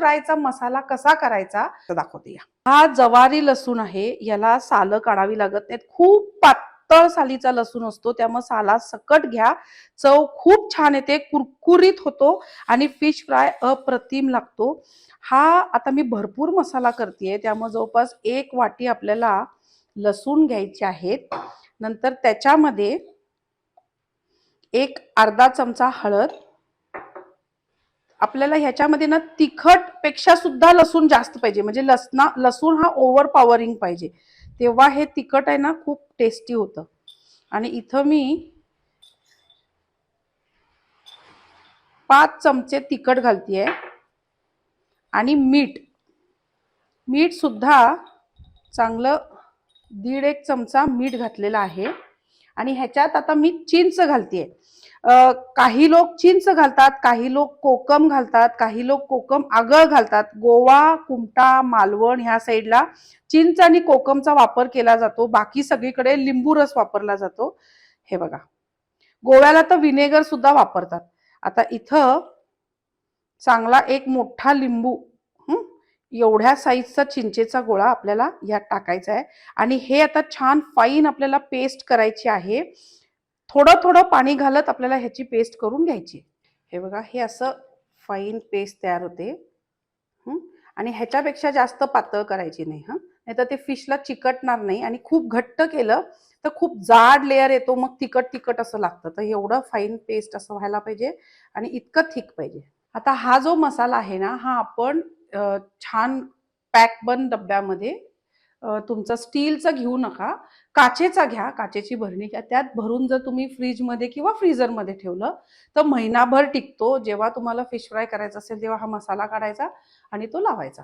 फ्रायचा मसाला कसा करायचा ते दाखवते या. हा जवारी लसूण आहे, याला सालं काढावी लागत नाहीत. खूप पातळ सालीचा लसूण असतो, त्यामुळे साला सकट घ्या. चव खूप छान येते, कुरकुरीत होतो आणि फिश फ्राय अप्रतिम लागतो. हा आता मी भरपूर मसाला करतेय, त्यामुळे जवळपास 1 वाटी आपल्याला लसूण घ्यायचे आहेत. नंतर त्याच्यामध्ये एक अर्धा चमचा हळद. आपल्याला ह्याच्यामध्ये ना तिखट पेक्षा सुद्धा लसूण जास्त पाहिजे, म्हणजे लसूण हा ओव्हर पॉवरिंग पाहिजे, तेव्हा हे तिखट आहे ना खूप टेस्टी होतं. आणि इथं मी 5 चमचे तिखट घालतेय आणि मीठ सुद्धा चांगलं 1.5 चमचा मीठ घातलेला आहे. आणि ह्याच्यात आता मी चिंच घालतेय. काही लोक चिंच घालतात, काही लोक कोकम घालतात, काही लोक कोकम आगळ घालतात. गोवा, कुमटा, मालवण ह्या साईडला चिंच आणि कोकमचा वापर केला जातो, बाकी सगळीकडे लिंबू रस वापरला जातो. हे बघा, गोव्याला तर विनेगर सुद्धा वापरतात. आता इथं चांगला एक मोठा लिंबू, एवढ्या साईजचा चिंचेचा गोळा आपल्याला यात टाकायचा आहे. आणि हे आता छान फाईन आपल्याला पेस्ट करायची आहे. थोडं थोडं पाणी घालत आपल्याला ह्याची पेस्ट करून घ्यायची. हे बघा, हे असं फाईन पेस्ट तयार होते. आणि ह्याच्यापेक्षा जास्त पातळ करायची नाही, नाहीतर ते फिशला चिकटणार नाही. आणि खूप घट्ट केलं तर खूप जाड लेअर येतो, मग तिखट असं लागतं. तर एवढं फाईन पेस्ट असं व्हायला पाहिजे आणि इतकं थिक पाहिजे. आता हा जो मसाला आहे ना, हा आपण छान पॅक बंद डब्यामध्ये, तुमचा स्टीलचा घेऊ नका, काचेचा घ्या, काचेची भरणी घ्या. त्यात भरून जर तुम्ही फ्रीजमध्ये किंवा फ्रीझरमध्ये ठेवलं तर महिनाभर टिकतो. जेव्हा तुम्हाला फिश फ्राय करायचा असेल तेव्हा हा मसाला काढायचा आणि तो लावायचा.